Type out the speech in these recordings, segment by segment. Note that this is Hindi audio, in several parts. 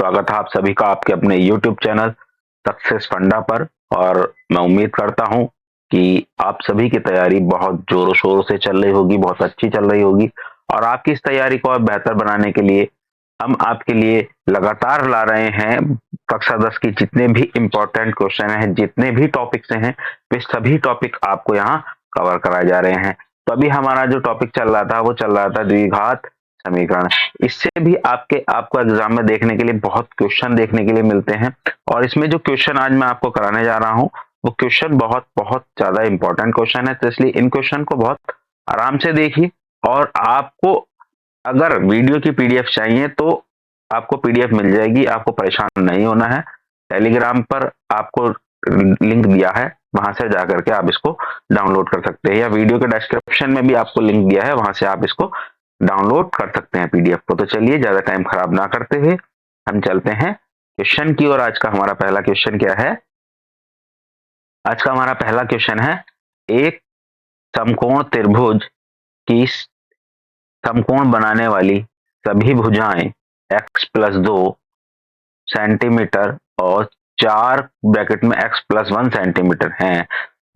स्वागत है आप सभी का आपके अपने YouTube चैनल सक्सेस फंडा पर। और मैं उम्मीद करता हूं कि आप सभी की तैयारी बहुत जोरों शोरों से चल रही होगी, बहुत अच्छी चल रही होगी। और आपकी इस तैयारी को और बेहतर बनाने के लिए हम आपके लिए लगातार ला रहे हैं कक्षा 10 की जितने भी इम्पोर्टेंट क्वेश्चन हैं, जितने भी टॉपिक से हैं, वे सभी टॉपिक आपको यहाँ कवर कराए जा रहे हैं। तो अभी हमारा जो टॉपिक चल रहा था वो चल रहा था द्विघात समीकरण। इससे भी आपको एग्जाम में देखने के लिए बहुत क्वेश्चन देखने के लिए मिलते हैं। और इसमें जो क्वेश्चन आज मैं आपको कराने जा रहा हूँ वो क्वेश्चन बहुत बहुत ज्यादा इंपॉर्टेंट क्वेश्चन है। तो इसलिए इन क्वेश्चन को बहुत आराम से देखिए। और आपको अगर वीडियो की पीडीएफ चाहिए तो आपको पीडीएफ मिल जाएगी, आपको परेशान नहीं होना है। टेलीग्राम पर आपको लिंक दिया है, वहां से जाकर के आप इसको डाउनलोड कर सकते हैं, या वीडियो के डिस्क्रिप्शन में भी आपको लिंक दिया है, वहां से आप इसको डाउनलोड कर सकते हैं पीडीएफ को। तो चलिए ज्यादा टाइम खराब ना करते हुए हम चलते हैं क्वेश्चन की ओर। आज का हमारा पहला क्वेश्चन क्या है? आज का हमारा पहला क्वेश्चन है, एक समकोण त्रिभुज की समकोण बनाने वाली सभी भुजाएं x+2 सेंटीमीटर और 4 ब्रैकेट में x+1 सेंटीमीटर हैं।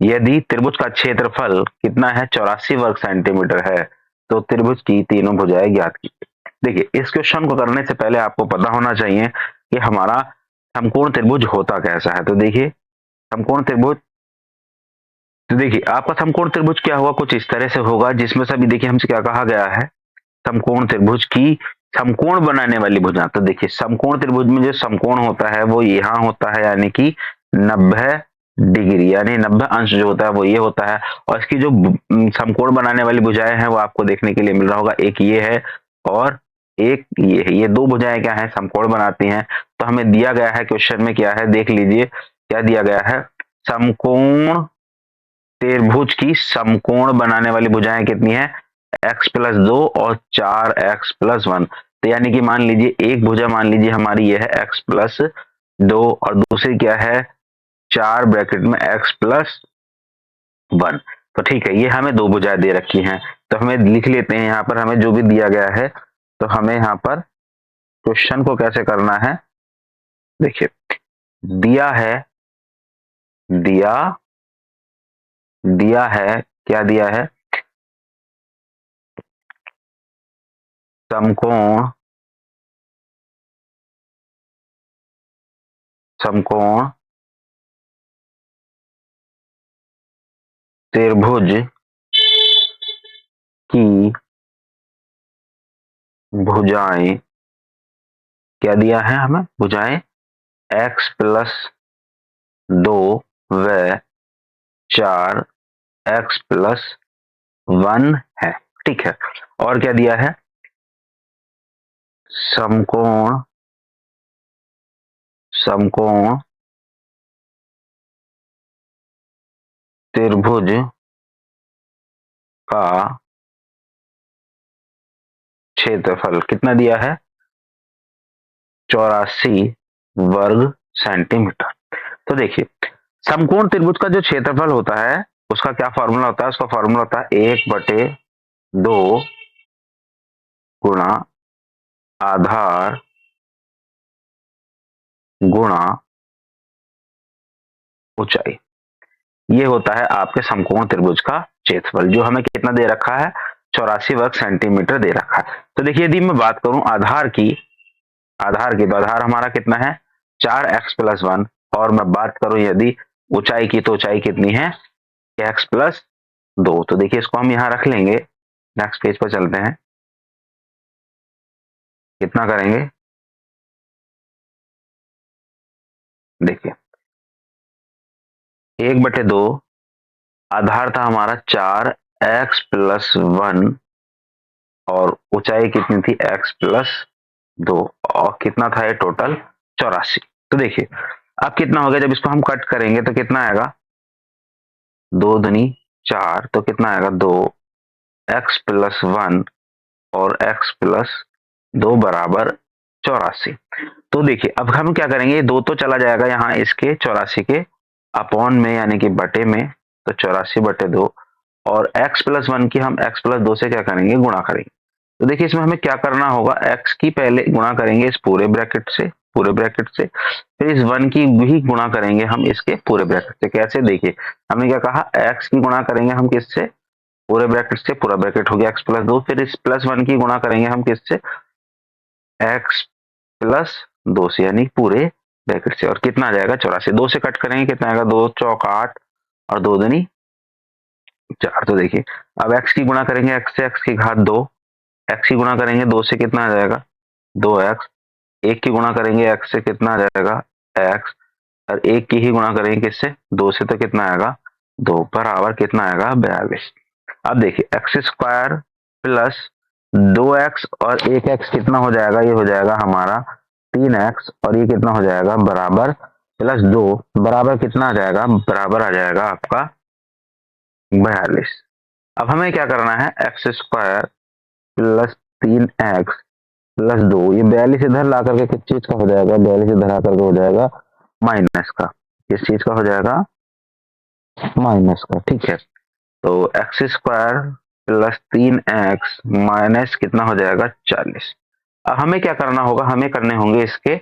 यदि त्रिभुज का क्षेत्रफल कितना है? 84 वर्ग सेंटीमीटर है। तो त्रिभुज की तीनों भुजाएं ज्ञात कीजिए। देखिए, इस क्वेश्चन को करने से पहले आपको पता होना चाहिए कि हमारा समकोण त्रिभुज होता कैसा है। तो देखिए समकोण त्रिभुज, तो देखिए आपका समकोण त्रिभुज क्या होगा, कुछ इस तरह से होगा, जिसमें सभी देखिए हमसे क्या कहा गया है, समकोण त्रिभुज की समकोण बनाने वाली भुजा। तो देखिए समकोण त्रिभुज में जो समकोण होता है वो यहाँ होता है, यानी कि 90 डिग्री, यानी 90 अंश जो होता है वो ये होता है। और इसकी जो समकोण बनाने वाली भुजाएं हैं वो आपको देखने के लिए मिल रहा होगा, एक ये है और एक ये है। ये दो भुजाएं क्या है? समकोण बनाती हैं। तो हमें दिया गया है क्वेश्चन में क्या है, देख लीजिए क्या दिया गया है। समकोण त्रिभुज की समकोण बनाने वाली भुजाएं कितनी है? x+2 और 4x+1। तो यानी कि मान लीजिए एक भुजा मान लीजिए हमारी ये है x+2 और दूसरी क्या है? 4 ब्रैकेट में x+1। तो ठीक है, ये हमें दो भुजाएं दे रखी हैं। तो हमें लिख लेते हैं यहाँ पर हमें जो भी दिया गया है। तो हमें यहाँ पर क्वेश्चन को कैसे करना है, देखिए दिया है, दिया है, क्या दिया है? समकोण समकोण त्रिभुज की भुजाएं, क्या दिया है हमें? भुजाएं x+2 व 4x+1 है। ठीक है, और क्या दिया है? समकोण समकोण त्रिभुज का क्षेत्रफल कितना दिया है? 84 वर्ग सेंटीमीटर। तो देखिए समकोण त्रिभुज का जो क्षेत्रफल होता है उसका क्या फॉर्मूला होता है? उसका फॉर्मूला होता है 1/2 गुणा आधार गुणा ऊंचाई। ये होता है आपके समकोण त्रिभुज का क्षेत्रफल, जो हमें कितना दे रखा है? 84 वर्ग सेंटीमीटर दे रखा है। तो देखिए यदि मैं बात करूं आधार की, तो आधार हमारा कितना है? 4x+1। और मैं बात करूं यदि ऊंचाई की, तो ऊंचाई कितनी है? x+2। तो देखिए इसको हम यहां रख लेंगे। नेक्स्ट पेज पर चलते हैं, कितना करेंगे देखिए 1/2 आधार था हमारा 4x+1 और ऊंचाई कितनी थी? x+2। और कितना था ये टोटल? 84। तो देखिए अब कितना हो गया, जब इसको हम कट करेंगे तो कितना आएगा? 2 दूनी 4, तो कितना आएगा? 2x+1 और x+2 बराबर 84। तो देखिए अब हम क्या करेंगे, दो तो चला जाएगा यहाँ इसके 84 के अपॉन में, यानी कि बटे में। तो 84/2 और x+1 की हम x+2 से क्या करेंगे? गुणा करेंगे। तो देखिए इसमें हमें क्या करना होगा, x की पहले गुणा करेंगे इस पूरे ब्रैकेट से, पूरे ब्रैकेट से, फिर इस 1 की भी गुणा करेंगे हम इसके पूरे ब्रैकेट से। कैसे, देखिए हमने क्या कहा, x की गुणा करेंगे हम किससे, पूरे ब्रैकेट से, पूरा ब्रैकेट हो गया x प्लस 2, फिर इस प्लस 1 की गुणा करेंगे हम किससे, x प्लस 2 से, यानी पूरे ब्रैकेट से। और कितना आ जाएगा 84, 2 से कट करेंगे कितना आएगा, 2 चौक 8 और 2 दूनी 4। तो देखिए अब x की गुणा करेंगे x से, x की घात 2, x की गुणा करेंगे 2 से कितना आ जाएगा 2x, 1 की गुणा करेंगे x से कितना आ जाएगा x, और 1 की ही गुणा करेंगे किससे 2 से, तो कितना आएगा 2 बराबर कितना आएगा 42। अब देखिए एक्स स्क्वायर प्लस 2x और 1x कितना हो जाएगा, ये हो जाएगा हमारा 3x, और ये कितना हो जाएगा बराबर प्लस 2 बराबर कितना आ जाएगा, बराबर आ जाएगा आपका 42। अब हमें क्या करना है, x square plus 3x plus 2, ये 42 इधर ला करके किस चीज का हो जाएगा, 42 इधर आकर के हो जाएगा माइनस का, किस चीज का हो जाएगा माइनस का। ठीक है, तो x square plus 3x minus कितना हो जाएगा 40। अब हमें क्या करना होगा, हमें करने होंगे इसके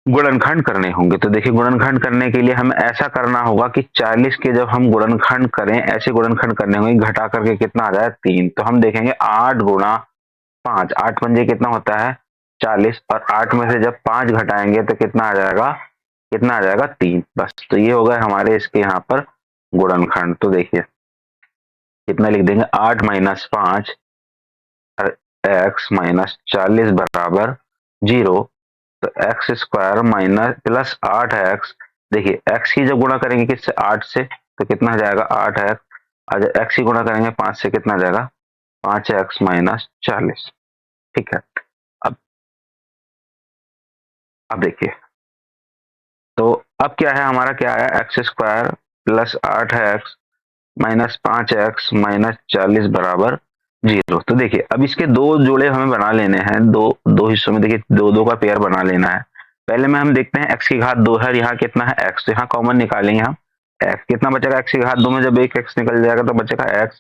गुणनखंड करने होंगे। तो देखिए गुणनखंड करने के लिए हमें ऐसा करना होगा कि 40 के जब हम गुणनखंड करें, ऐसे गुणनखंड करने होंगे घटा करके कितना आ जाए 3। तो हम देखेंगे 8 गुणा 5, 8 पंजे कितना होता है 40, और 8 में से जब 5 घटाएंगे तो कितना आ जाएगा, कितना आ जाएगा 3। बस, तो ये हो गए हमारे इसके यहाँ पर गुणनखंड। तो देखिए कितना लिख देंगे, 8 माइनस 5 एक्स माइनस 40 बराबर 0। तो x square minus plus 8x, देखिए x की जब गुणा करेंगे किससे 8 से, तो कितना आ जाएगा 8x, और जब x की गुणा करेंगे 5 से कितना आ जाएगा 5x माइनस 40। ठीक है, अब अब देखिए, तो अब क्या है हमारा, क्या आया, x square plus 8x minus 5x minus 40 बराबर 0। तो देखिए अब इसके दो जोड़े हमें बना लेने हैं, दो दो हिस्सों में, देखिए दो दो का पेयर बना लेना है। पहले में हम देखते हैं x की घात 2 है, यहाँ कितना है x, तो यहाँ कॉमन निकालेंगे हम, x कितना बचेगा, x की घात 2 में जब एक x निकल जाएगा तो बचेगा x,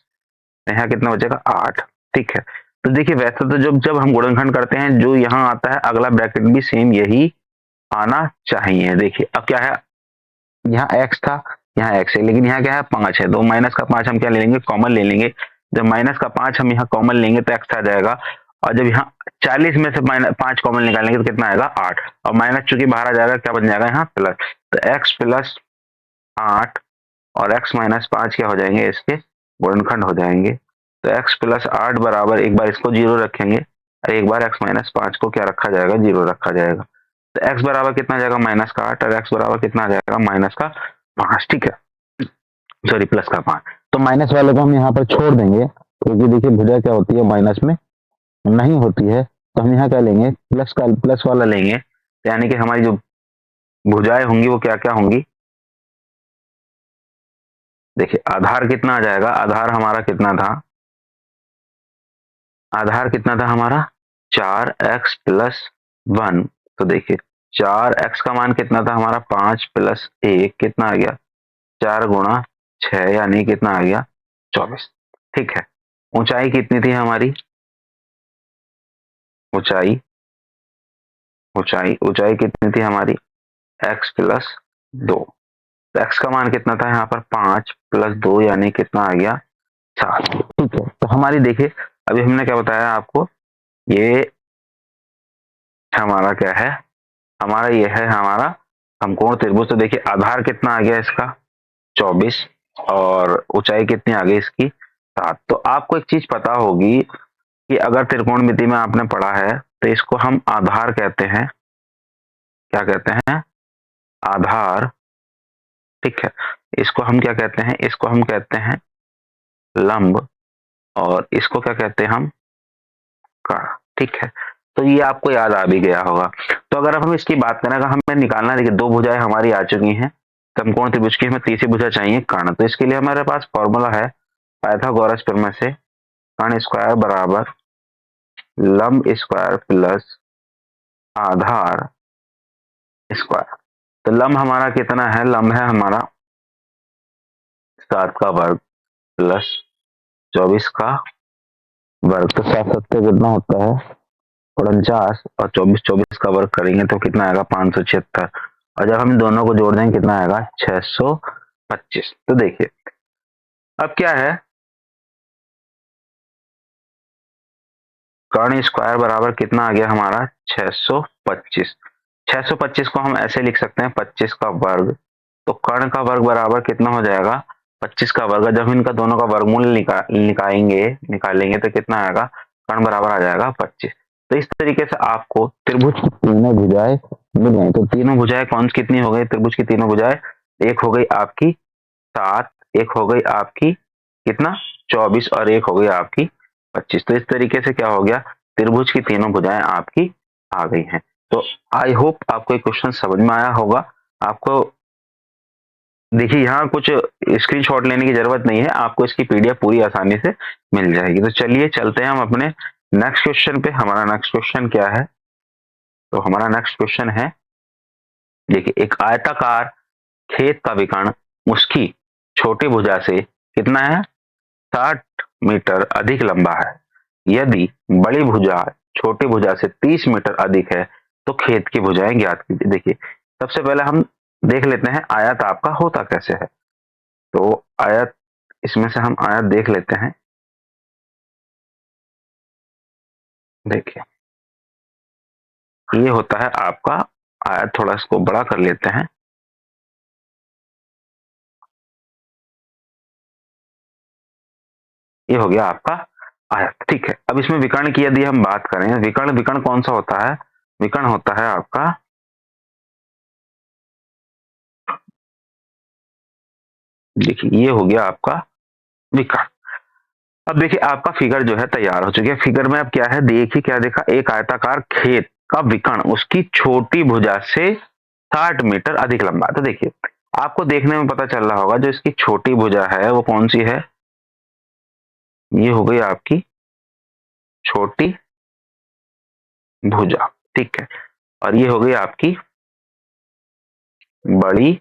यहाँ कितना बचेगा 8। ठीक है, तो देखिए वैसे तो जब जब हम गुणनखंड करते हैं जो यहाँ आता है अगला ब्रैकेट भी सेम यही आना चाहिए। देखिए अब क्या है, यहाँ x था, यहाँ x है, लेकिन यहाँ क्या है 5 है, तो माइनस का 5 हम क्या ले लेंगे, कॉमन ले लेंगे। जब माइनस का 5 हम यहाँ कॉमन लेंगे तो x आ जाएगा, और जब यहाँ 40 में से माइनस 5 कॉमन निकालेंगे तो कितना आएगा 8, और माइनस चूंकि बाहर आ जाएगा क्या बन जाएगा यहाँ प्लस, तो x प्लस 8 और x माइनस 5 क्या हो जाएंगे, इसके गुणनखंड हो जाएंगे। तो x प्लस 8 बराबर, एक बार इसको 0 रखेंगे और एक बार x माइनस 5 को क्या रखा जाएगा, 0 रखा जाएगा। तो x बराबर कितना आ जाएगा माइनस का 8, और x बराबर कितना आ जाएगा माइनस का 5। ठीक है, सॉरी प्लस का 5। तो माइनस वाले को हम यहाँ पर छोड़ देंगे, क्योंकि देखिए भुजा क्या होती है माइनस में नहीं होती है, तो हम यहाँ क्या लेंगे, प्लस का प्लस वाला लेंगे, तो यानी कि हमारी जो भुजाएं होंगी वो क्या क्या होंगी, देखिए आधार कितना आ जाएगा, आधार हमारा कितना था, आधार कितना था हमारा 4x प्लस 1। तो देखिए 4x का मान कितना था हमारा 5 प्लस 1 कितना आ गया 4 गुणा 6, यानी कितना आ गया 24। ठीक है, ऊंचाई कितनी थी हमारी, ऊंचाई ऊंचाई ऊंचाई कितनी थी हमारी x प्लस 2। तो x का मान कितना था यहाँ पर 5 प्लस 2, यानी कितना आ गया 7। ठीक है, तो हमारी देखिए अभी हमने क्या बताया आपको, ये हमारा क्या है, हमारा ये है हमारा समकोण त्रिभुज। तो देखिए आधार कितना आ गया इसका 24, और ऊंचाई कितनी आ गई इसकी 7। तो आपको एक चीज पता होगी कि अगर त्रिकोणमिति में आपने पढ़ा है तो इसको हम आधार कहते हैं, क्या कहते हैं आधार। ठीक है, इसको हम क्या कहते हैं, इसको हम कहते हैं लंब, और इसको क्या कहते हैं हम कर्ण। ठीक है, तो ये आपको याद आ भी गया होगा। तो अगर अब हम इसकी बात करें, अगर हमें निकालना, देखिए दो भुजाएं हमारी आ चुकी हैं समकोण त्रिभुज की, हमें तीसरी भुजा चाहिए कर्ण। तो इसके लिए हमारे पास फॉर्मूला है पाइथागोरस प्रमेय से, कर्ण स्क्वायर बराबर लंब स्क्वायर प्लस आधार स्क्वायर। तो लंब हमारा कितना है, लंब है हमारा 7 का वर्ग प्लस 24 का वर्ग, तो 7 सत्ते कितना होता है 49 और 24 24 का वर्ग करेंगे तो कितना आएगा 576। और जब हम दोनों को जोड़ देंगे कितना आएगा 625। तो देखिए अब क्या है, कर्ण स्क्वायर बराबर कितना आ गया हमारा 625। 625 को हम ऐसे लिख सकते हैं 25 का वर्ग। तो कर्ण का वर्ग बराबर कितना हो जाएगा 25 का वर्ग। जब इनका दोनों का वर्गमूल निकालेंगे तो कितना आएगा, कर्ण बराबर आ जाएगा 25। तो इस तरीके से आपको त्रिभुज की तीनों भुजाएं मिल गई। तो तीनों भुजाएं कौन सी कितनी हो गई त्रिभुज की तीनों भुजाएं, एक हो गई आपकी 7, एक हो गई आपकी कितना 24 और एक हो गई आपकी 25। तो इस तरीके से क्या हो गया, त्रिभुज की तीनों भुजाएं आपकी आ गई हैं। तो आई होप आपको ये क्वेश्चन समझ में आया होगा। आपको देखिए यहाँ कुछ स्क्रीनशॉट लेने की जरूरत नहीं है, आपको इसकी पीडीएफ पूरी आसानी से मिल जाएगी। तो चलिए चलते हैं हम अपने नेक्स्ट क्वेश्चन पे। हमारा नेक्स्ट क्वेश्चन क्या है, तो हमारा नेक्स्ट क्वेश्चन है, देखिए एक आयताकार खेत का विकर्ण उसकी छोटी भुजा से कितना है 60 मीटर अधिक लंबा है। यदि बड़ी भुजा छोटी भुजा से 30 मीटर अधिक है तो खेत की भुजाएं ज्ञात कीजिए। देखिए सबसे पहले हम देख लेते हैं आयत आपका होता कैसे है। तो आयत, इसमें से हम आयत देख लेते हैं। देखिए ये होता है आपका आयत, थोड़ा इसको बड़ा कर लेते हैं। ये हो गया आपका आयत, ठीक है। अब इसमें विकर्ण की यदि हम बात करें, विकर्ण विकर्ण कौन सा होता है, विकर्ण होता है आपका, देखिए ये हो गया आपका विकर्ण। अब देखिए आपका फिगर जो है तैयार हो चुकी है। फिगर में अब क्या है, देखिए क्या देखा, एक आयताकार खेत का विकर्ण उसकी छोटी भुजा से 60 मीटर अधिक लंबा। तो देखिए आपको देखने में पता चल रहा होगा जो इसकी छोटी भुजा है वो कौन सी है, ये हो गई आपकी छोटी भुजा, ठीक है। और ये हो गई आपकी बड़ी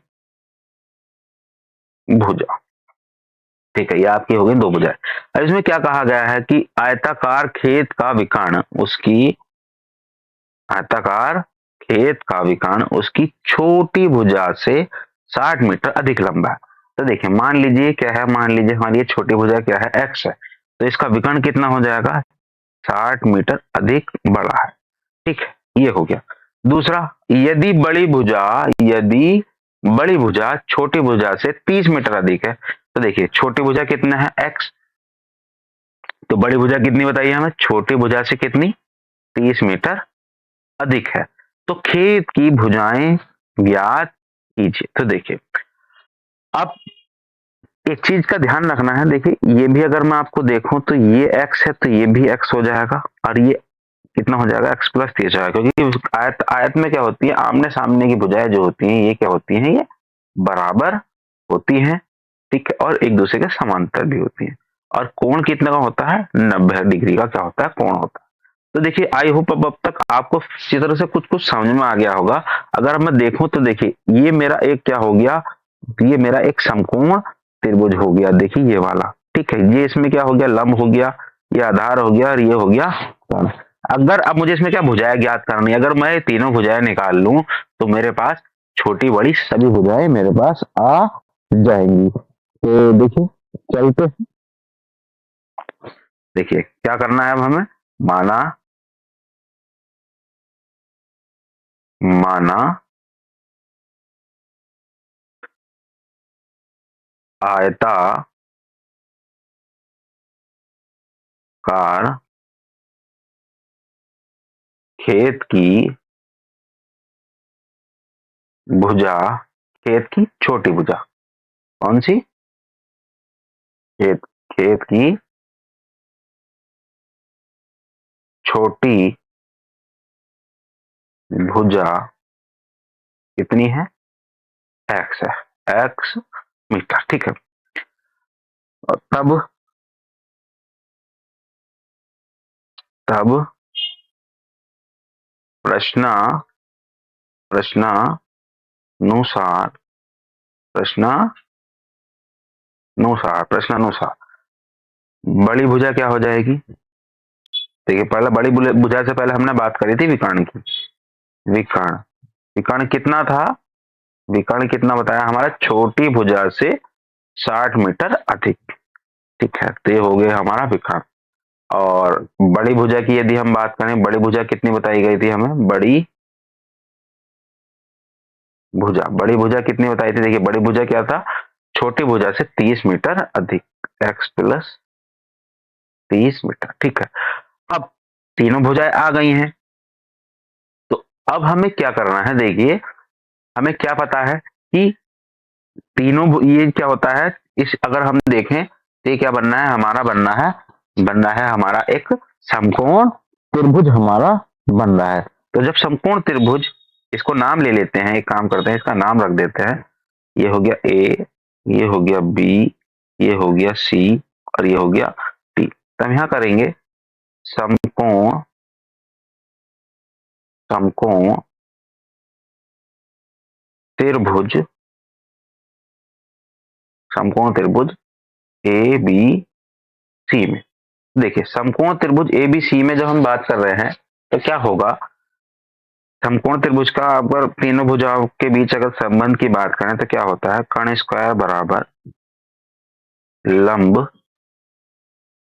भुजा, ठीक है। ये आपकी हो गई दो भुजाएं। अब इसमें क्या कहा गया है कि आयताकार खेत का विकर्ण उसकी, आयताकार खेत का विकर्ण उसकी छोटी भुजा से 60 मीटर अधिक लंबा है। तो देखिए मान लीजिए क्या है, मान लीजिए हमारी ये छोटी भुजा क्या है एक्स है, तो इसका विकर्ण कितना हो जाएगा 60 मीटर अधिक बड़ा है, ठीक है। ये हो गया। दूसरा, यदि बड़ी भुजा, यदि बड़ी भुजा छोटी भुजा से 30 मीटर अधिक है, तो देखिए छोटी भुजा कितना है एक्स, तो बड़ी भुजा कितनी बताइए हमें, छोटी भुजा से कितनी 30 मीटर अधिक है। तो खेत की भुजाएं ज्ञात कीजिए। तो देखिए अब एक चीज का ध्यान रखना है, देखिए ये भी अगर मैं आपको देखूं तो ये एक्स है तो ये भी एक्स हो जाएगा, और ये कितना हो जाएगा एक्स प्लस 30 हो जाएगा, क्योंकि आयत आयत में क्या होती है, आमने सामने की भुजाएं जो होती हैं ये क्या होती हैं, ये बराबर होती हैं, ठीक है, और एक दूसरे के समांतर भी होती हैं। और कोण कितने का होता है 90 डिग्री का क्या होता है कोण होता है। तो देखिए आई होप अब तक आपको इसी तरह से कुछ कुछ समझ में आ गया होगा। अगर मैं देखूं तो देखिए ये मेरा एक क्या हो गया, ये मेरा एक समकोण त्रिभुज हो गया, देखिए ये वाला, ठीक है। ये इसमें क्या हो गया लंब हो गया, ये आधार हो गया और ये हो गया कोण। अगर अब मुझे इसमें क्या भुजाएं ज्ञात करनी, अगर मैं तीनों भुजाएं निकाल लूं तो मेरे पास छोटी बड़ी सभी भुजाएं मेरे पास आ जाएंगी। तो देखिए चलते, देखिए क्या करना है अब हमें, माना, माना आयताकार खेत की भुजा, खेत की छोटी भुजा, कौन सी, खेत, खेत की छोटी भुजा कितनी है एक्स है, एक्स मीटर, ठीक है। और तब, तब प्रश्न, प्रश्नानुसार, प्रश्नानुसार, प्रश्नानुसार बड़ी भुजा क्या हो जाएगी देखिए पहले बड़ी भुजा से पहले हमने बात करी थी विकर्ण की। विकर्ण, विकर्ण कितना था, विकर्ण कितना बताया हमारा, छोटी भुजा से 60 मीटर अधिक। ठीक है, तो ये हो गया हमारा विकर्ण। और बड़ी भुजा की यदि हम बात करें, बड़ी भुजा कितनी बताई गई थी हमें, बड़ी भुजा, बड़ी भुजा कितनी बताई थी, देखिए बड़ी भुजा क्या था, छोटी भुजा से 30 मीटर अधिक, x प्लस 30 मीटर। ठीक है, अब तीनों भुजाएं आ गई हैं, तो अब हमें क्या करना है, देखिए हमें क्या पता है कि तीनों ये क्या होता है, इस अगर हम देखें तो ये क्या बनना है हमारा, बनना है हमारा एक समकोण त्रिभुज हमारा बन रहा है। तो जब समकोण त्रिभुज, इसको नाम ले लेते हैं, एक काम करते हैं इसका नाम रख देते हैं, ये हो गया ए, ये हो गया बी, ये हो गया सी और ये हो गया डी। तो हम यहाँ करेंगे समकोण, समकोण त्रिभुज, समकोण त्रिभुज ए बी सी में। देखिए समकोण त्रिभुज एबीसी में जब हम बात कर रहे हैं तो क्या होगा, समकोण त्रिभुज का अगर तीनों भुजाओं के बीच अगर संबंध की बात करें तो क्या होता है, कर्ण स्क्वायर बराबर लंब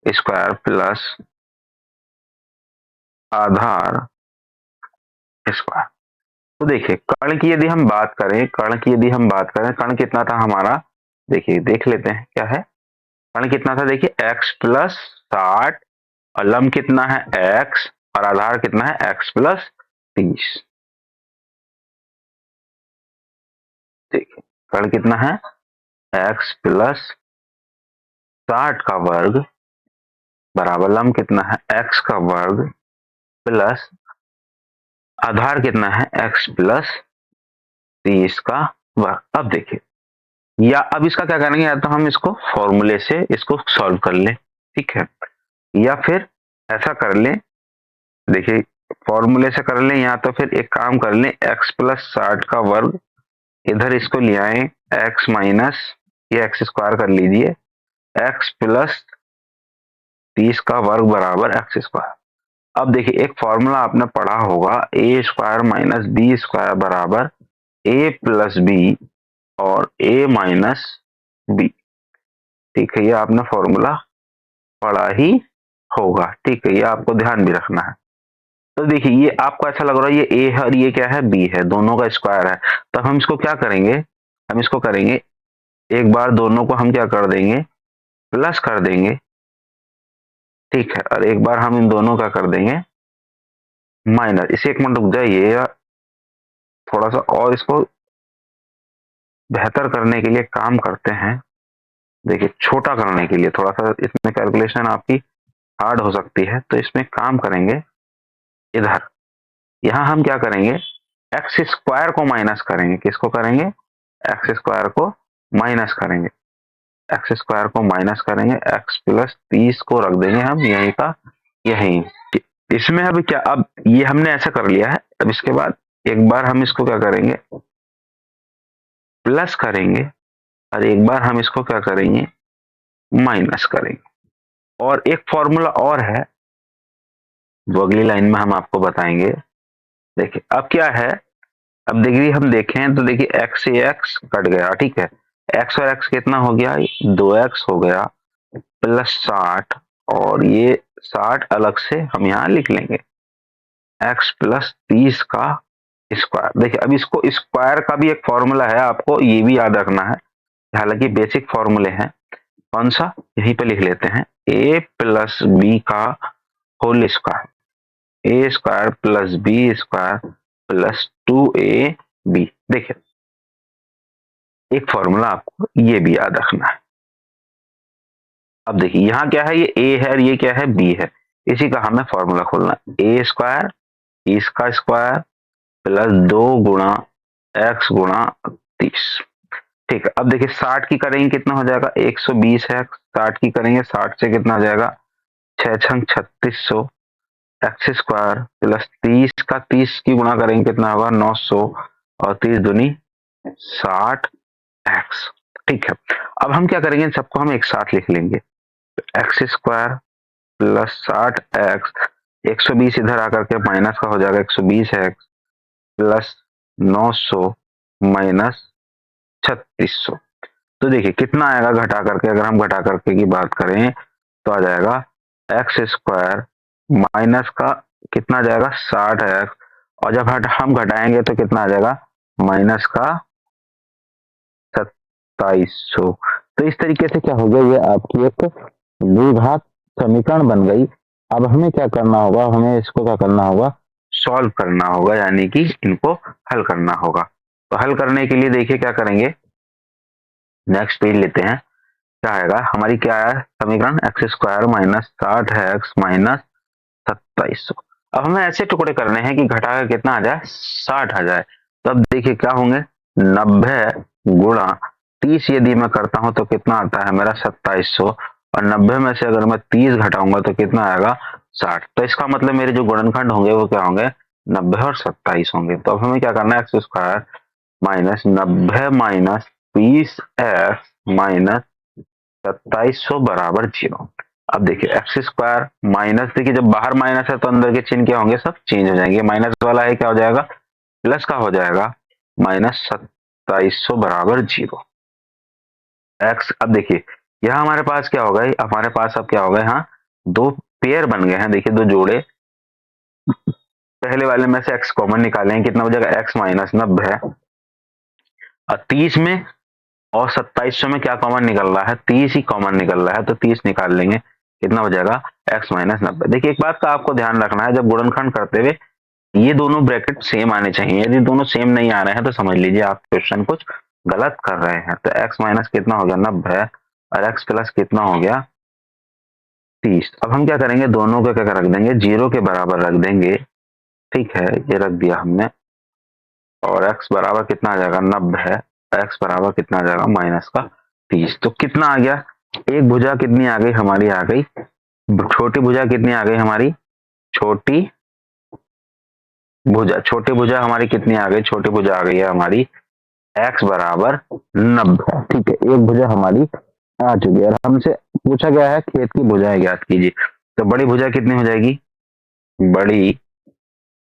स्क्वायर प्लस आधार स्क्वायर। तो देखिए कर्ण की यदि हम बात करें, कर्ण की यदि हम बात करें, कर्ण कितना था हमारा, देखिए देख लेते हैं क्या है, कर्ण कितना था, देखिए x प्लस 60 और लंब कितना है x और आधार कितना है x प्लस 30। देखिए कर्ण कितना है, x प्लस 60 का वर्ग बराबर लंब कितना है x का वर्ग प्लस आधार कितना है x प्लस 30 का वर्ग। अब देखिए, या अब इसका क्या करेंगे, या तो हम इसको फॉर्मूले से इसको सॉल्व कर लें, ठीक है, या फिर ऐसा कर लें, देखिए फॉर्मूले से कर लें, या तो फिर एक काम कर लें, x प्लस 60 का वर्ग इधर इसको ले आए, x माइनस ये एक्स स्क्वायर कर लीजिए, x प्लस 30 का वर्ग बराबर एक्स स्क्वायर। अब देखिए एक फॉर्मूला आपने पढ़ा होगा, ए स्क्वायर माइनस बी स्क्वायर बराबर ए प्लस बी और ए माइनस बी। ठीक है, ये आपने फॉर्मूला पढ़ा ही होगा, ठीक है, ये आपको ध्यान भी रखना है। तो देखिए ये आपको ऐसा लग रहा है ये ए है और ये क्या है, बी है, दोनों का स्क्वायर है। तो हम इसको क्या करेंगे, हम इसको करेंगे एक बार दोनों को हम क्या कर देंगे, प्लस कर देंगे, ठीक है, और एक बार हम इन दोनों का कर देंगे माइनस। इसे एक मिनट रुक जाइए, थोड़ा सा और इसको बेहतर करने के लिए काम करते हैं। देखिए छोटा करने के लिए थोड़ा सा इसमें कैलकुलेशन आपकी हार्ड हो सकती है, तो इसमें काम करेंगे, इधर यहाँ हम क्या करेंगे, एक्स स्क्वायर को माइनस करेंगे, किसको करेंगे, एक्स स्क्वायर को माइनस करेंगे, एक्स स्क्वायर को माइनस करेंगे, एक्स प्लस 30 को रख देंगे हम यहीं का यहीं। इसमें अब क्या, अब ये हमने ऐसा कर लिया है, अब इसके बाद एक बार हम इसको क्या करेंगे, प्लस करेंगे और एक बार हम इसको क्या करेंगे, माइनस करेंगे। और एक फॉर्मूला और है जो अगली लाइन में हम आपको बताएंगे। देखिए अब क्या है, अब डिग्री हम देखें तो देखिए x से x कट गया, ठीक है, x और x कितना हो गया, 2x हो गया प्लस 60 और ये 60 अलग से हम यहाँ लिख लेंगे, x प्लस 30 का स्क्वायर। देखिए अब इसको स्क्वायर का भी एक फॉर्मूला है, आपको ये भी याद रखना है, हालांकि बेसिक फॉर्मूले हैं, कौन सा, यहीं पे लिख लेते हैं, a प्लस बी का whole square, a square plus b square plus 2ab। देखिए एक फॉर्मूला आपको ये भी याद रखना है। अब देखिए यहाँ क्या है, ये a है और ये क्या है, b है, इसी का हमें फॉर्मूला खोलना है, ए स्क्वायर इसका स्क्वायर प्लस 2 गुणा x गुणा 30। ठीक है, अब देखिए 60 की करेंगे कितना हो जाएगा, 120 है, 60 की करेंगे 60 से कितना हो जाएगा, 6 छंग 3600 एक्स स्क्वायर प्लस 30 का 30 की गुणा करेंगे कितना होगा, 900 और 30 दूनी 60 एक्स। ठीक है, अब हम क्या करेंगे, इन सबको हम एक साथ लिख लेंगे, एक्स स्क्वायर प्लस 60 एक्स 120 इधर आकर के माइनस का हो जाएगा, 120 है प्लस 900 माइनस 3600। तो देखिए कितना आएगा घटा करके, अगर हम घटा करके की बात करें तो आ जाएगा एक्स स्क्वायर माइनस का कितना आ जाएगा 60x, और जब हम घटाएंगे तो कितना आ जाएगा माइनस का 2700। तो इस तरीके से क्या हो गया, ये आपकी एक द्विघात समीकरण बन गई। अब हमें क्या करना होगा, हमें इसको क्या करना होगा, सॉल्व करना होगा, यानी कि इनको हल करना होगा। तो हल करने के लिए देखिए क्या करेंगे, नेक्स्ट पेज लेते हैं। क्या आएगा हमारी, क्या है समीकरण, x square minus 60x minus 2700। अब हमें ऐसे टुकड़े करने हैं कि घटा कर कितना आ जाए 60 आ जाए। तो अब देखिए क्या होंगे, 90 गुणा 30 यदि मैं करता हूं तो कितना आता है मेरा 2700, और 90 में से अगर मैं 30 घटाऊंगा तो कितना आएगा 60। तो इसका मतलब मेरे जो गुणनखंड होंगे वो क्या होंगे, 90 और 27 होंगे। तो अब हमें क्या करना है, x square minus 90 minus 20x minus 2700 बराबर 0। अब देखिए एक्स स्क्वायर माइनस, देखिए जब बाहर माइनस है तो अंदर के चिन्ह क्या होंगे, सब चेंज हो जाएंगे। माइनस वाला है क्या हो जाएगा, प्लस का हो जाएगा, माइनस 2700 बराबर 0 एक्स। अब देखिए यहाँ हमारे पास क्या होगा, हमारे पास अब क्या होगा, यहाँ दो पेयर बन गए हैं। देखिए दो जोड़े, पहले वाले में से एक्स कॉमन निकालेंगे, कितना हो जाएगा एक्स माइनस 90, और 30 में और 2700 में क्या कॉमन निकल रहा है, 30 ही कॉमन निकल रहा है, तो 30 निकाल लेंगे, कितना हो जाएगा x माइनस 90। देखिए एक बात का आपको ध्यान रखना है, जब गुणनखंड करते हुए ये दोनों ब्रैकेट सेम आने चाहिए। यदि दोनों सेम नहीं आ रहे हैं तो समझ लीजिए आप क्वेश्चन कुछ गलत कर रहे हैं। तो x माइनस कितना हो गया 90, और x प्लस कितना हो गया 30। अब हम क्या करेंगे, दोनों को क्या रख देंगे, 0 के बराबर रख देंगे। ठीक है, ये रख दिया हमने, और x बराबर कितना आ जाएगा 90, x बराबर कितना आ जाएगा माइनस का 30। तो कितना आ गया, एक भुजा कितनी आ गई हमारी, आ गई छोटी भुजा कितनी आ गई हमारी, छोटी भुजा, छोटी भुजा हमारी कितनी आ गई, छोटी भुजा आ गई है हमारी x बराबर 90। ठीक है, एक भुजा हमारी आ चुकी है, और हमसे पूछा गया है खेत की भुजाएं ज्ञात कीजिए। तो बड़ी भुजा कितनी हो जाएगी, बड़ी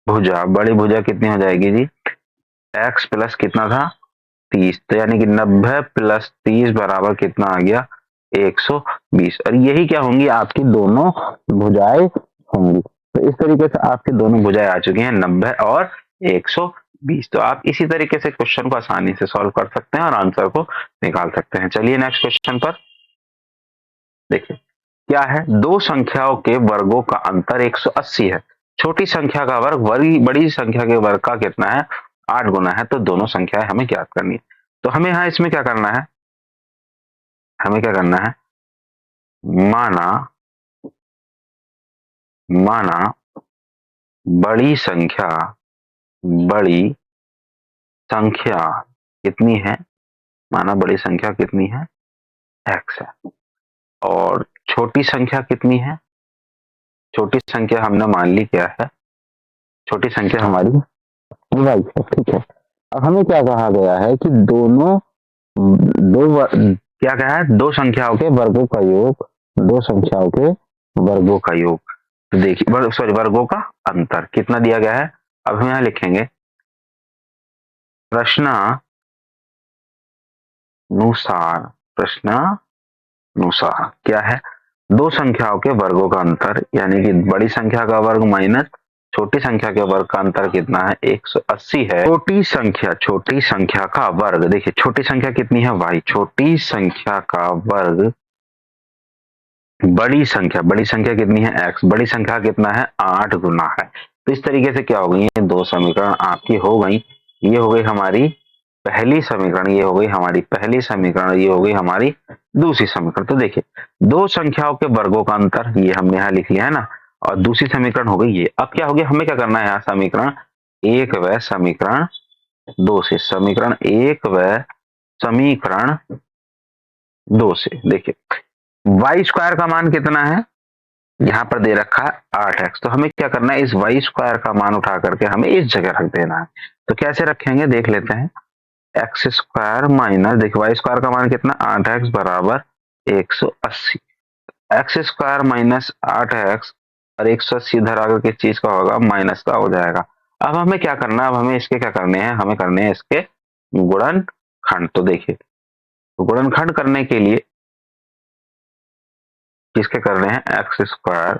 बड़ी भुजा कितनी हो जाएगी जी, x प्लस कितना था 30। तो यानी कि 90 प्लस 30 बराबर कितना आ गया 120, और यही क्या होंगी आपकी दोनों भुजाएं होंगी। तो इस तरीके से आपकी दोनों भुजाएं आ चुकी हैं 90 और 120। तो आप इसी तरीके से क्वेश्चन को आसानी से सॉल्व कर सकते हैं और आंसर को निकाल सकते हैं। चलिए नेक्स्ट क्वेश्चन पर देखिए, क्या है, दो संख्याओं के वर्गों का अंतर 180 है। छोटी संख्या का वर्ग बड़ी संख्या के वर्ग का कितना है, 8 गुना है। तो दोनों संख्याएं हमें ज्ञात करनी है। तो हमें यहाँ इसमें क्या करना है, हमें क्या करना है, माना माना बड़ी संख्या कितनी है, माना बड़ी संख्या कितनी है x है, और छोटी संख्या कितनी है, छोटी संख्या हमने मान ली क्या है, छोटी संख्या हमारी y है। ठीक है, अब हमें क्या कहा गया है कि दोनों क्या कहा है, दो संख्याओं के वर्गों का योग, दो संख्याओं के वर्गों का योग। तो देखिए सॉरी, वर्गों का अंतर कितना दिया गया है। अब हम यहाँ लिखेंगे प्रश्नानुसार, प्रश्नानुसार क्या है, दो संख्याओं के वर्गों का अंतर, यानी कि बड़ी संख्या का वर्ग माइनस छोटी संख्या के वर्ग का अंतर कितना है 180 है। छोटी संख्या का वर्ग, देखिए छोटी संख्या कितनी है y, छोटी संख्या का वर्ग बड़ी संख्या कितनी है x, बड़ी संख्या कितना है 8 गुना है। तो इस तरीके से क्या हो गई, ये दो समीकरण आपकी हो गई। ये हो गई हमारी पहली समीकरण, ये हो गई हमारी पहली समीकरण, ये हो गई हमारी दूसरी समीकरण। तो देखिए दो संख्याओं के वर्गों का अंतर ये हमने यहाँ लिख लिया है ना, और दूसरी समीकरण हो गई ये। अब क्या हो गया, हमें क्या करना है, यहाँ समीकरण एक व समीकरण दो से, समीकरण एक व समीकरण दो से देखिए वाई स्क्वायर का मान कितना है, यहाँ पर दे रखा है 8x। तो हमें क्या करना है, इस वाई स्क्वायर का मान उठा करके हमें इस जगह रख देना है। तो कैसे रखेंगे देख लेते हैं, एक्स स्क्वायर माइनस, देखिए वाई स्क्वायर का मान कितना 8x बराबर 180, एक्स स्क्वायर माइनस 8x और 180 इधर आकर किस चीज का होगा, माइनस का हो जाएगा। अब हमें क्या करना है, अब हमें इसके क्या करने हैं, हमें करने हैं इसके गुणनखंड। तो देखिए, तो गुणनखंड करने के लिए किसके कर रहे हैं, x square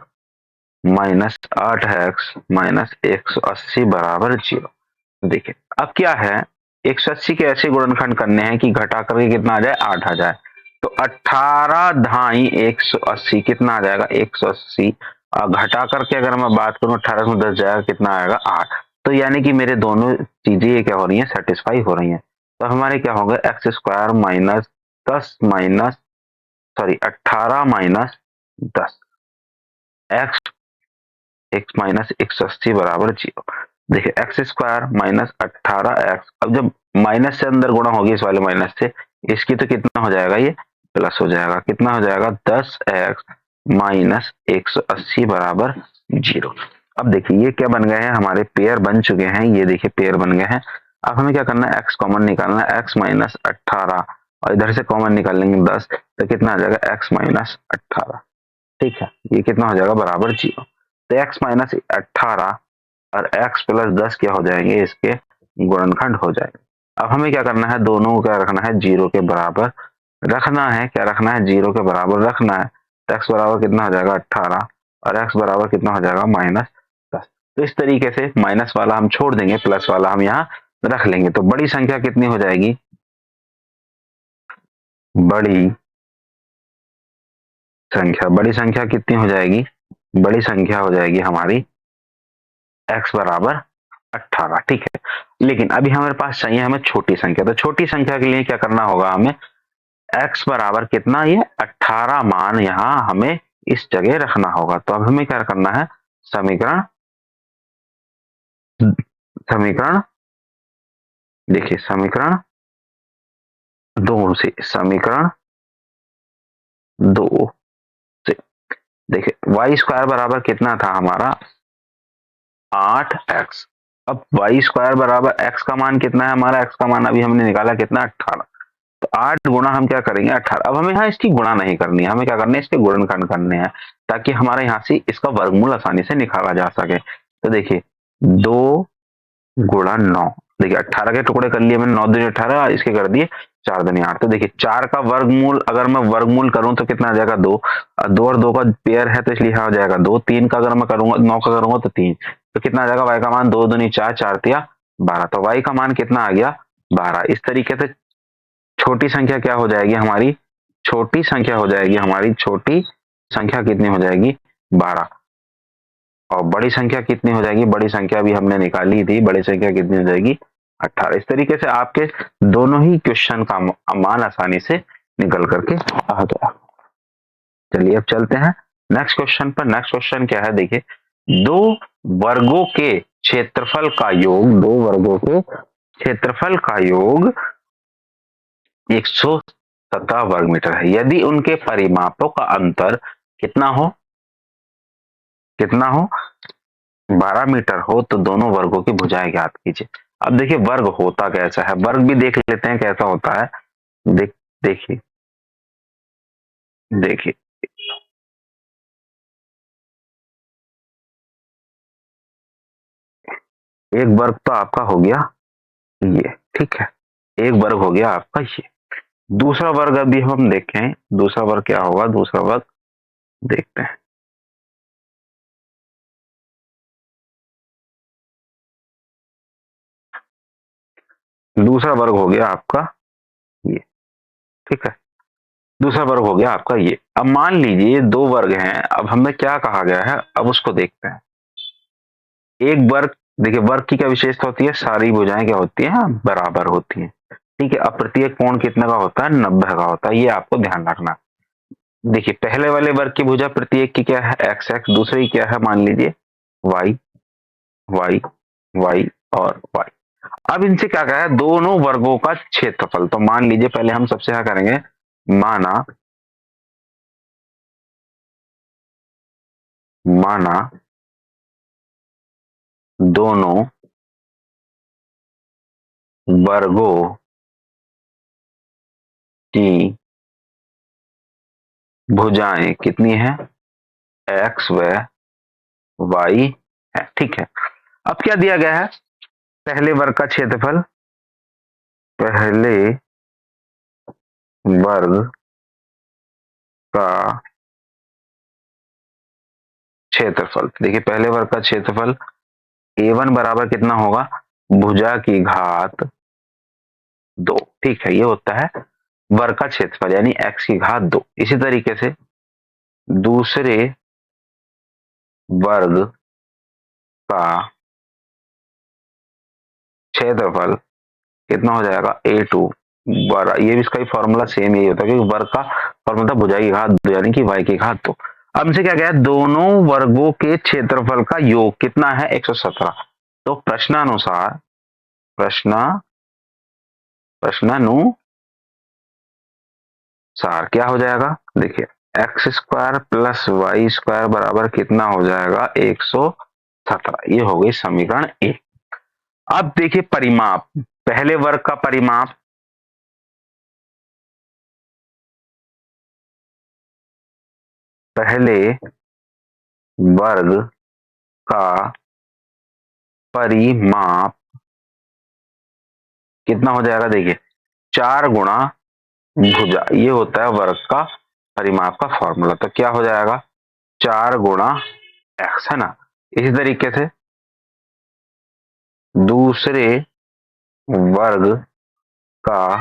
minus 8x minus 180 बराबर 0। देखिए अब क्या है, 180 के ऐसे गुणनखंड करने हैं कि घटा करके कितना आ जाए, 8 आ जाए। तो 18 ढाई 180 कितना आ जाएगा, 180। और घटा करके अगर मैं बात करूं 18 में 10 जाएगा, कितना आएगा, 8। तो यानी कि मेरे दोनों चीजें ये क्या हो रही हैं, सेटिस्फाई हो रही हैं। तो हमारे क्या होगा, x square minus 10 minus, sorry 18 minus 10 x, x minus 180 बराबर 0। देखिए एक्स स्क्वायर माइनस 18x, अब जब माइनस से अंदर गुणा होगी इस वाले माइनस से, इसकी तो कितना हो जाएगा, ये प्लस हो जाएगा। कितना हो जाएगा, 10x माइनस 180 बराबर 0। अब देखिए ये क्या बन गए हैं, हमारे पेयर बन चुके हैं, ये देखिए पेयर बन गए हैं। अब हमें क्या करना है, x कॉमन निकालना है, x माइनस 18 और इधर से कॉमन निकालेंगे 10, तो कितना आ जाएगा, x माइनस 18। ठीक है, ये कितना हो जाएगा, बराबर 0। तो x माइनस 18 और x प्लस 10 क्या हो जाएंगे, इसके गुणनखंड हो जाएंगे। अब हमें क्या करना है, दोनों को क्या रखना है, 0 के बराबर रखना है। क्या रखना है, 0 के बराबर रखना है। तो x बराबर कितना हो जाएगा, 18 और x बराबर कितना हो जाएगा, माइनस 10। तो इस तरीके से माइनस वाला हम छोड़ देंगे, प्लस वाला हम यहाँ रख लेंगे। तो बड़ी संख्या कितनी हो जाएगी, बड़ी बड़ी संख्या कितनी हो जाएगी, बड़ी संख्या हो जाएगी हमारी x बराबर 18। ठीक है, लेकिन अभी हमारे पास चाहिए हमें छोटी संख्या। तो छोटी संख्या के लिए क्या करना होगा, हमें x बराबर कितना, ये 18 मान यहाँ हमें इस जगह रखना होगा। तो अब हमें क्या करना है, समीकरण समीकरण देखिए समीकरण दो से, समीकरण 2 से देखिए वाई स्क्वायर बराबर कितना था हमारा, 8x। अब वाई स्क्वायर बराबर x का मान कितना है हमारा, x का मान अभी हमने निकाला कितना, 18। तो 8 गुणा हम क्या करेंगे, 18। अब हमें यहाँ इसकी गुणा नहीं करनी है, हमें क्या करना है, इसके गुणनखंड करने हैं, ताकि हमारे यहाँ से इसका वर्गमूल आसानी से निकाला जा सके। तो देखिए 2 गुणा 9, देखिए 18 के टुकड़े कर लिए मैंने, 9 दूनी 18, इसके कर दिए 4 दूनी 8। तो देखिए 4 का वर्गमूल अगर मैं वर्गमूल करूं तो कितना आ जाएगा, 2। 2 और 2 का पेयर है तो इसलिए यहाँ हो जाएगा 2। 3 का अगर मैं करूंगा, 9 का करूंगा तो 3। तो कितना आ जाएगा, y का मान 2 दूनी 4, 4 तिया 12। तो y का मान कितना आ गया, 12। इस तरीके से छोटी संख्या क्या हो जाएगी हमारी, छोटी संख्या हो जाएगी हमारी, छोटी संख्या कितनी हो जाएगी, 12। और बड़ी संख्या कितनी हो जाएगी, बड़ी संख्या भी हमने निकाली थी, बड़ी संख्या कितनी हो जाएगी, 18। इस तरीके से आपके दोनों ही क्वेश्चन का मान आसानी से निकल करके आ गया। चलिए अब चलते हैं नेक्स्ट क्वेश्चन पर। नेक्स्ट क्वेश्चन क्या है, देखिए दो वर्गों के क्षेत्रफल का योग, दो वर्गों के क्षेत्रफल का योग 117 वर्ग मीटर है। यदि उनके परिमापों का अंतर कितना हो, कितना हो, 12 मीटर हो, तो दोनों वर्गों की भुजाएं ज्ञात कीजिए। अब देखिए वर्ग होता कैसा है, वर्ग भी देख लेते हैं कैसा होता है। देखिए देखिए एक वर्ग तो आपका हो गया ये, ठीक है, एक वर्ग हो गया आपका ये। दूसरा वर्ग अभी हम देखें, दूसरा वर्ग क्या होगा, दूसरा वर्ग देखते हैं। दूसरा वर्ग हो गया आपका ये, ठीक है, दूसरा वर्ग हो गया आपका ये। अब मान लीजिए दो वर्ग हैं, अब हमें क्या कहा गया है, अब उसको देखते हैं। एक वर्ग, देखिए वर्ग की क्या विशेषता होती है, सारी भुजाएं क्या होती है, बराबर होती है। ठीक है, अब प्रत्येक कोण कितने का होता है, 90 का होता है, ये आपको ध्यान रखना। देखिए पहले वाले वर्ग की भुजा प्रत्येक की क्या है, एक्स एक्स, दूसरी क्या है, मान लीजिए वाई वाई वाई और वाई। अब इनसे क्या कहा है, दोनों वर्गों का क्षेत्रफल। तो मान लीजिए पहले हम सबसे क्या करेंगे, माना माना दोनों वर्गों की भुजाएं कितनी है, एक्स व y है। ठीक है, अब क्या दिया गया है, पहले वर्ग का क्षेत्रफल, पहले वर्ग का क्षेत्रफल। देखिए पहले वर्ग का क्षेत्रफल a1 बराबर कितना होगा, भुजा की घात 2। ठीक है, ये होता है वर्ग का क्षेत्रफल यानी x की घात 2। इसी तरीके से दूसरे वर्ग का क्षेत्रफल कितना हो जाएगा, a2 बड़ा, ये भी इसका ही फॉर्मूला सेम यही होता है क्योंकि वर्ग का फॉर्मूला था भुजा की घात 2 यानी कि y की घात 2। अब इनसे क्या कहा है, दोनों वर्गों के क्षेत्रफल का योग कितना है, 117। तो प्रश्नानुसार प्रश्नानुसार क्या हो जाएगा, देखिए X square plus Y square बराबर कितना हो जाएगा, 117। ये हो गई समीकरण एक। अब देखिए परिमाप, पहले वर्ग का परिमाप, पहले वर्ग का परिमाप कितना हो जाएगा, देखिए 4 गुणा भुजा, ये होता है वर्ग का परिमाप का फॉर्मूला। तो क्या हो जाएगा, 4 गुणा एक्स, है ना। इसी तरीके से दूसरे वर्ग का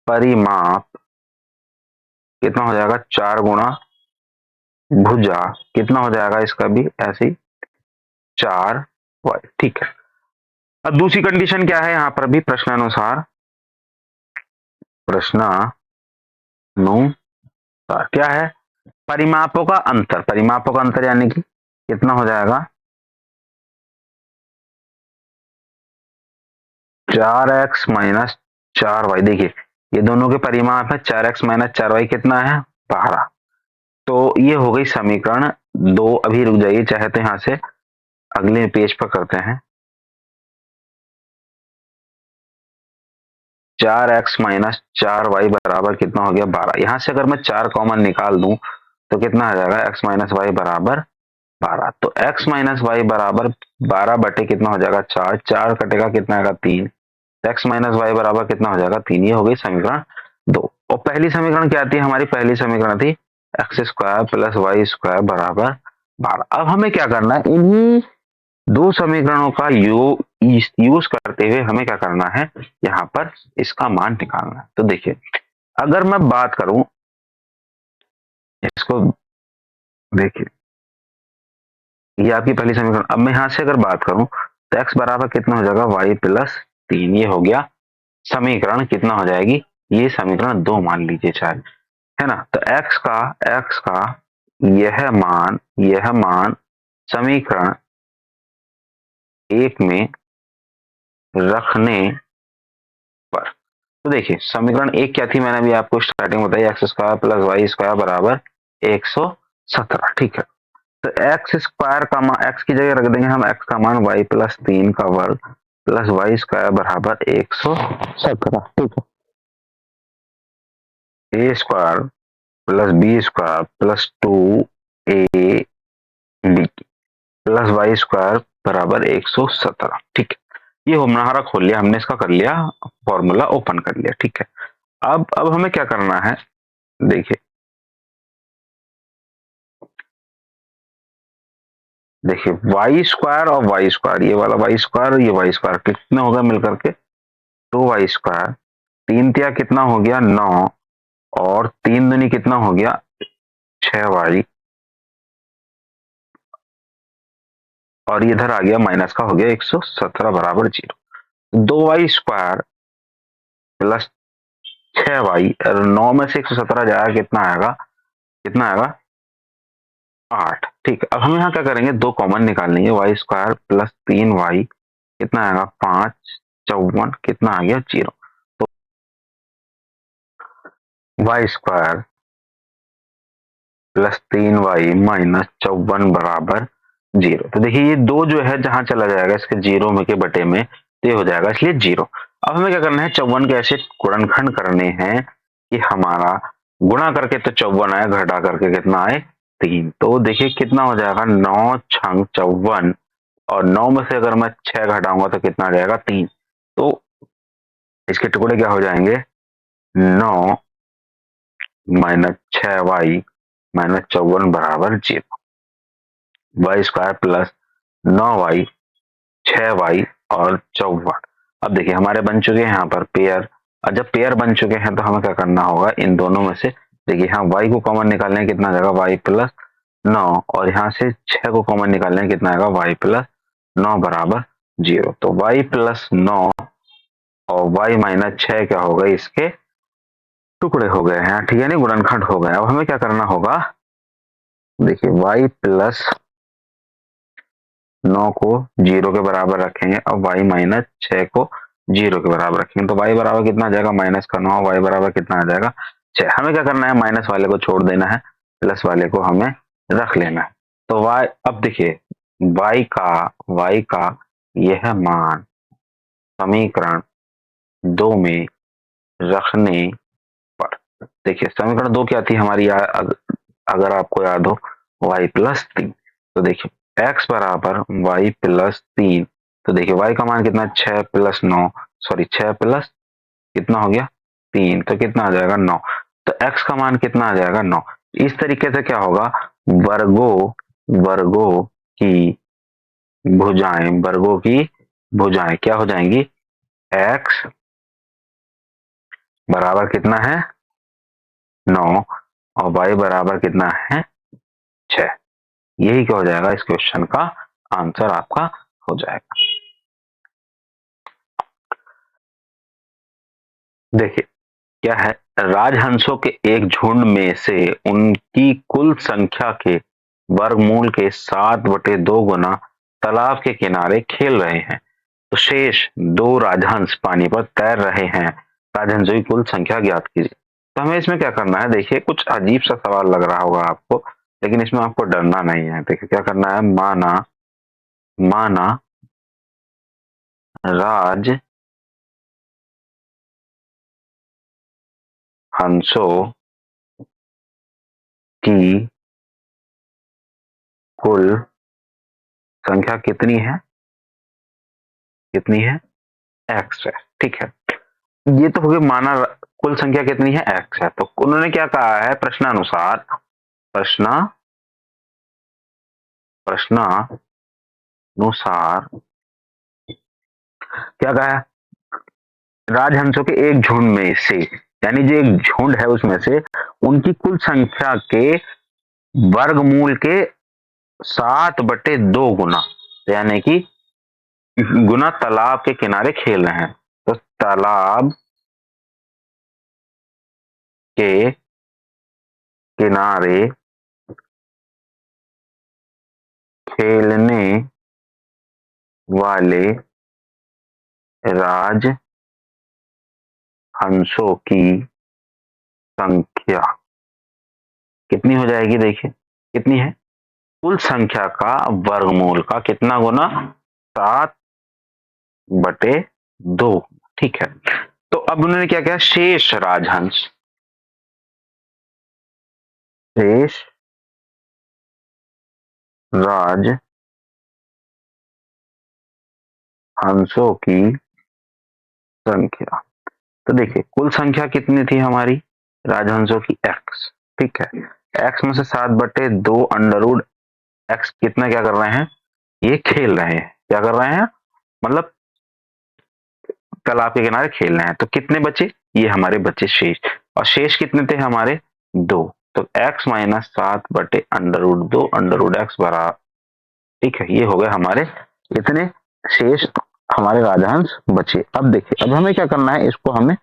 परिमाप कितना हो जाएगा, 4 गुणा भुजा कितना हो जाएगा, इसका भी ऐसे ही 4y। ठीक है, अब दूसरी कंडीशन क्या है, यहां पर भी प्रश्नानुसार क्या है, परिमापों का अंतर यानी कि कितना हो जाएगा, 4x माइनस 4y। देखिए ये दोनों के परिमाप है, 4x माइनस 4y कितना है, 12। तो ये हो गई समीकरण 2। अभी रुक जाइए, चाहे तो यहां से अगले पेज पर करते हैं। 4x माइनस 4y बराबर कितना हो गया, 12। यहां से अगर मैं 4 कॉमन निकाल दूं तो कितना आ जाएगा, x माइनस वाई बराबर 12। तो x माइनस वाई बराबर 12 बटे कितना हो जाएगा, 4। 4 कटेगा कितना आएगा, 3। x माइनस वाई बराबर कितना हो जाएगा, 3। ये हो गई समीकरण 2। और पहली समीकरण क्या थी, हमारी पहली समीकरण थी X square plus Y square बराबर 12। अब हमें क्या करना है, इन्हीं दो समीकरणों का यूज करते हुए हमें क्या करना है, यहाँ पर इसका मान निकालना है। तो देखिए अगर मैं बात करूं इसको, देखिए ये आपकी पहली समीकरण। अब मैं यहां से अगर बात करूं तो x बराबर कितना हो जाएगा, y प्लस 3। ये हो गया समीकरण कितना हो जाएगी, ये समीकरण 2 मान लीजिए चाहे, है ना। तो x का यह मान समीकरण 1 में रखने पर, तो देखिए समीकरण 1 क्या थी, मैंने अभी आपको स्टार्टिंग बताई, X square plus Y square बराबर 117। ठीक है, तो एक्स स्क्वायर का मान, एक्स की जगह रख देंगे हम एक्स का मान वाई प्लस 3 का वर्ग प्लस वाई स्क्वायर बराबर 117। ठीक है, a square plus b square plus 2 a b plus Y square बराबर 117। ठीक है, ये हमारा खोल लिया हमने, इसका कर लिया फॉर्मूला ओपन कर लिया। ठीक है, अब हमें क्या करना है, देखिए देखिए वाई स्क्वायर और वाई स्क्वायर, ये वाला वाई स्क्वायर और ये वाई स्क्वायर कितना होगा मिलकर के, 2y स्क्वायर। 3 तिया कितना हो गया, 9, और 3 दूनी कितना हो गया, 6y, और इधर आ गया माइनस का हो गया 117 बराबर 0। 2y स्क्वायर प्लस 6y, और 9 में से 117 जाएगा कितना आएगा, 8। ठीक है, अब हम यहाँ क्या करेंगे, 2 कॉमन निकाल लेंगे, वाई स्क्वायर प्लस 3y कितना आएगा, 5 54 कितना आ गया, 0। तो Y square plus 3y minus 54 बराबर 0। तो देखिए ये 2 जो है जहां चला जाएगा इसके 0 में के बटे में, तो ये हो जाएगा इसलिए 0। अब हमें क्या करना है, 54 के ऐसे गुणनखंड करने हैं कि हमारा गुणा करके तो 54 आए, घटा करके कितना आए, 3। तो देखिए कितना हो जाएगा, 9 छंग 54, और 9 में से अगर मैं 6 घटाऊंगा तो कितना आ जाएगा, 3। तो इसके टुकड़े क्या हो जाएंगे, 9 माइनस 6y माइनस 54 बराबर 0। Y square plus 9y 6y और 54। अब देखिए हमारे बन चुके हैं यहाँ पर पेयर, और जब पेयर बन चुके हैं तो हमें क्या करना होगा, इन दोनों में से देखिए यहाँ y को कॉमन निकालने कितना आ जाएगा, y प्लस 9, और यहाँ से 6 को कॉमन निकालने कितना आएगा, y प्लस 9 बराबर 0। तो y प्लस 9 और y माइनस 6 क्या हो गए, इसके टुकड़े हो गए हैं, ठीक है, नहीं गुणनखंड हो गए। अब हमें क्या करना होगा, देखिए y प्लस 9 को 0 के बराबर रखेंगे और y माइनस 6 को 0 के बराबर रखेंगे, तो y बराबर कितना आ जाएगा, माइनस का 9, y बराबर कितना आ जाएगा 6। हमें क्या करना है, माइनस वाले को छोड़ देना है, प्लस वाले को हमें रख लेना है। तो y, अब देखिए y का यह मान समीकरण 2 में रखने पर, देखिए समीकरण 2 क्या थी हमारी, अगर आपको याद हो, y प्लस 3। तो देखिए x बराबर y प्लस 3, तो देखिए y का मान कितना, 6 प्लस 9, सॉरी 6 प्लस कितना हो गया 3, तो कितना आ जाएगा 9। तो x का मान कितना आ जाएगा 9। इस तरीके से क्या होगा, वर्गों वर्गों की वर्गों की भुजाएं क्या हो जाएंगी, x बराबर कितना है 9 और y बराबर कितना है 6। यही क्या हो जाएगा, इस क्वेश्चन का आंसर आपका हो जाएगा। देखिए क्या है, राजहंसों के एक झुंड में से उनकी कुल संख्या के वर्गमूल के 7/2 गुना तालाब के किनारे खेल रहे हैं, तो शेष 2 राजहंस पानी पर तैर रहे हैं, राजहंसों की कुल संख्या ज्ञात कीजिए। तो हमें इसमें क्या करना है, देखिए कुछ अजीब सा सवाल लग रहा होगा आपको, लेकिन इसमें आपको डरना नहीं है। देखिए क्या करना है, माना माना राज हंसों की कुल संख्या कितनी है एक्स है, ठीक है। ये तो हो गया, माना कुल संख्या कितनी है एक्स है, तो उन्होंने क्या कहा है, प्रश्नानुसार प्रश्नानुसार क्या कहा है, राजहंसों के एक झुंड में से, यानी जो एक झुंड है उसमें से उनकी कुल संख्या के वर्गमूल के 7/2 गुना, यानी कि गुना तालाब के किनारे खेल रहे हैं। तो तालाब के किनारे खेलने वाले राजहंसों की संख्या कितनी हो जाएगी, देखिए कितनी है, कुल संख्या का वर्गमूल का कितना गुना, 7/2, ठीक है। तो अब उन्होंने क्या किया, शेष राजहंसों की संख्या, तो देखिए कुल संख्या कितनी थी हमारी राजहंसों की, एक्स, ठीक है। एक्स में से 7/2 अंडर एक्स कितना क्या कर रहे हैं, ये खेल रहे हैं, क्या कर रहे हैं, मतलब तालाब के किनारे खेल रहे हैं। तो कितने बचे, ये हमारे बचे शेष, और शेष कितने थे हमारे 2। तो x minus 7/√2 under root x बराबर, ठीक है, ये हो गए हमारे इतने शेष हमारे राजहंस बचे। अब देखिए अब हमें क्या करना है, इसको हमें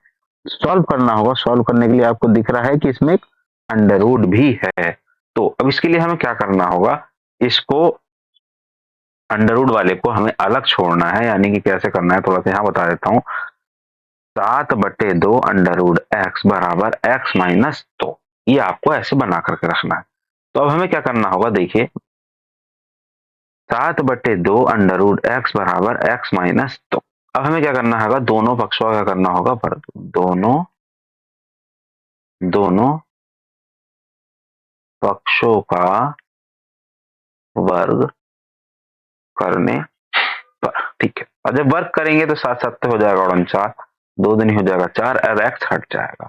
सॉल्व करना होगा। सॉल्व करने के लिए आपको दिख रहा है कि इसमें एक अंडर रूट भी है, तो अब इसके लिए हमें क्या करना होगा, इसको अंडर रूट वाले को हमें अलग छोड़ना है, यानी कि कैसे करना है थोड़ा सा यहाँ बता देता हूँ। 7/2 अंडर रूट एक्स बराबर एक्स माइनस 2, ये आपको ऐसे बना करके रखना है। तो अब हमें क्या करना होगा, देखिए 7/2 अंडर रूट एक्स बराबर एक्स माइनस 2। अब हमें क्या करना होगा, दोनों पक्षों का क्या करना होगा, दोनों पक्षों का वर्ग करने पर, ठीक है। और जब वर्ग करेंगे तो 7 7 हो जाएगा 49, 2 दिन हो जाएगा 4 और x हट जाएगा।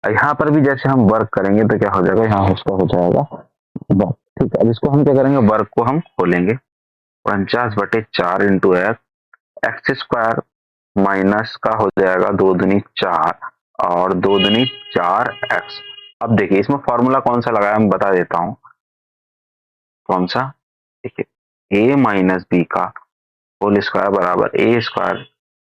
यहाँ पर भी जैसे हम वर्ग करेंगे तो क्या हो जाएगा, यहाँ उसका हो जाएगा वर्ग, ठीक है। अब इसको हम क्या करेंगे, वर्ग को हम खोलेंगे, 49/4 इंटू एक्स स्क्वायर माइनस का हो जाएगा 2 दूनी 4 और 2 दूनी 4x। अब देखिए इसमें फॉर्मूला कौन सा लगाया मैं बता देता हूँ, कौन सा, देखिए a माइनस बी का होल स्क्वायर बराबर a square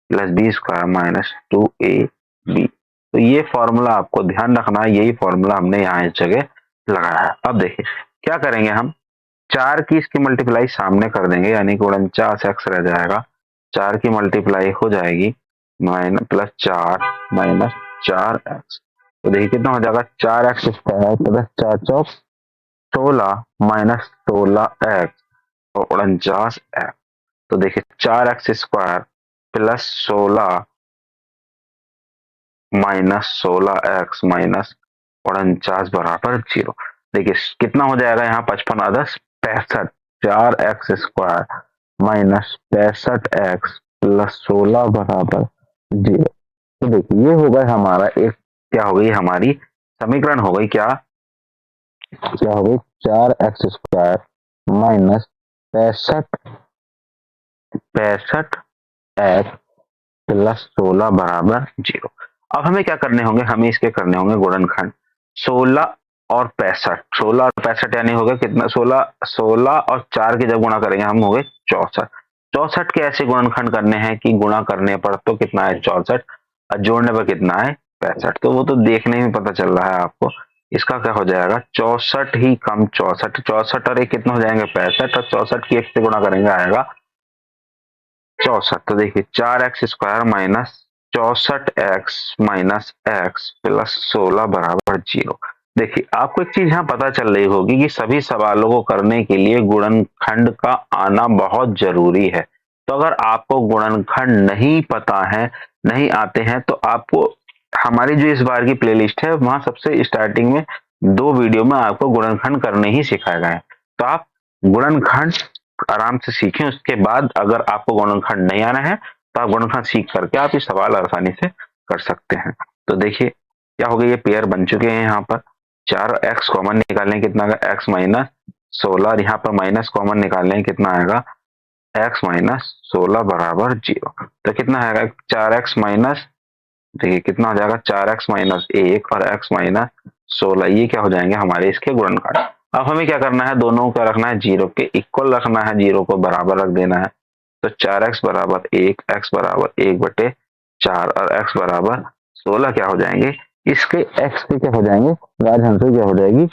plus b square minus 2ab। तो ये फॉर्मूला आपको ध्यान रखना है, यही फॉर्मूला हमने यहाँ इस जगह लगाया है। अब देखिए क्या करेंगे हम, 4 की इसकी मल्टीप्लाई सामने कर देंगे, यानी कि 49x रह जाएगा, 4 की मल्टीप्लाई हो जाएगी माइनस प्लस 4 माइनस 4x। तो देखिए कितना हो जाएगा, 4x स्क्वायर प्लस 4 चौक 16 माइनस 16x और 49x। तो देखिए 4x square plus 16 minus 16x minus 49 बराबर 0। देखिए कितना हो जाएगा यहाँ, 55 और 10 65, 4x square minus 65x plus 16 बराबर 0। तो देखिए ये हो गया हमारा एक, क्या हो गई हमारी समीकरण, हो गई क्या, क्या हो गई, 4x square minus 65 x plus 16 बराबर 0। अब हमें क्या करने होंगे, हमें इसके करने होंगे गुणनखंड, 16 और 65, 16 और 65 यानी हो गया कितना, 16 16 और 4 की जब गुणा करेंगे हम हो गए 64। 64 के ऐसे गुणनखंड करने हैं कि गुणा करने पर तो कितना है 64 और जोड़ने पर कितना है 65। तो वो तो देखने में पता चल रहा है आपको, इसका क्या हो जाएगा 64 ही कम 64, 64 और एक कितना हो जाएंगे 65 और 64 की 1 से गुणा करेंगे आएगा 64। तो देखिए 4x square minus 64x minus x plus 16 बराबर 0। देखिए आपको एक चीज यहाँ पता चल रही होगी कि सभी सवालों को करने के लिए गुणनखंड का आना बहुत जरूरी है। तो अगर आपको गुणनखंड नहीं पता है, नहीं आते हैं, तो आपको हमारी जो इस बार की प्लेलिस्ट है वहां सबसे स्टार्टिंग में 2 वीडियो में आपको गुणनखंड करने ही सिखाए गए हैं। तो आप गुणनखंड आराम से सीखें, उसके बाद अगर आपको गुणनखंड नहीं आना है तो आप गुणनखंड सीख करके आप ये सवाल आसानी से कर सकते हैं। तो देखिए क्या हो गया, ये पेयर बन चुके हैं, यहाँ पर 4 x कॉमन निकालने कितना आएगा x माइनस 16, यहाँ पर माइनस कॉमन निकालने कितना आएगा x माइनस 16 बराबर 0। तो कितना आएगा 4x माइनस, देखिए कितना हो जाएगा 4x माइनस 1 और x माइनस 16, ये क्या हो जाएंगे हमारे इसके गुणनखंड। अब हमें क्या करना है, दोनों का रखना है 0 के इक्वल रखना है, 0 को बराबर रख देना है। तो 4x बराबर 1, x बराबर 1/4 और x बराबर 16 क्या हो जाएंगे, इसके x के क्या हो जाएंगे, राजहंस क्या हो जाएगी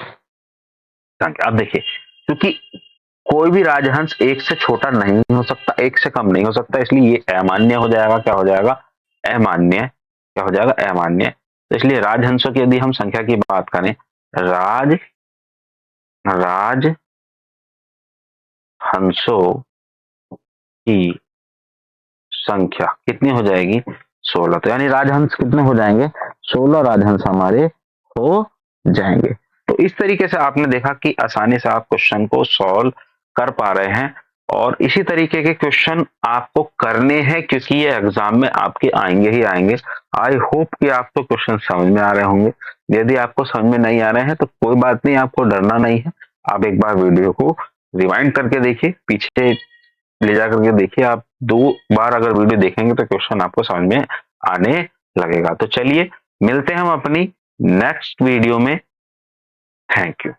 संख्या। अब देखिए क्योंकि कोई भी राजहंस 1 से छोटा नहीं हो सकता, 1 से कम नहीं हो सकता, इसलिए ये अमान्य हो जाएगा, क्या हो जाएगा अमान्य, क्या हो जाएगा अमान्य। तो इसलिए राजहंसों की यदि हम संख्या की बात करें, राजहंसों की संख्या कितनी हो जाएगी 16। तो यानी राजहंस कितने हो जाएंगे, 16 राजहंस हमारे हो जाएंगे। तो इस तरीके से आपने देखा कि आसानी से आप क्वेश्चन को सॉल्व कर पा रहे हैं, और इसी तरीके के क्वेश्चन आपको करने हैं क्योंकि ये एग्जाम में आपके आएंगे ही आएंगे। आई होप कि आपको क्वेश्चन समझ में आ रहे होंगे। यदि आपको समझ में नहीं आ रहे हैं तो कोई बात नहीं, आपको डरना नहीं है, आप एक बार वीडियो को रिवाइंड करके देखिए, पीछे ले जा करके देखिए, आप 2 बार अगर वीडियो देखेंगे तो क्वेश्चन आपको समझ में आने लगेगा। तो चलिए मिलते हैं हम अपनी नेक्स्ट वीडियो में। Thank you.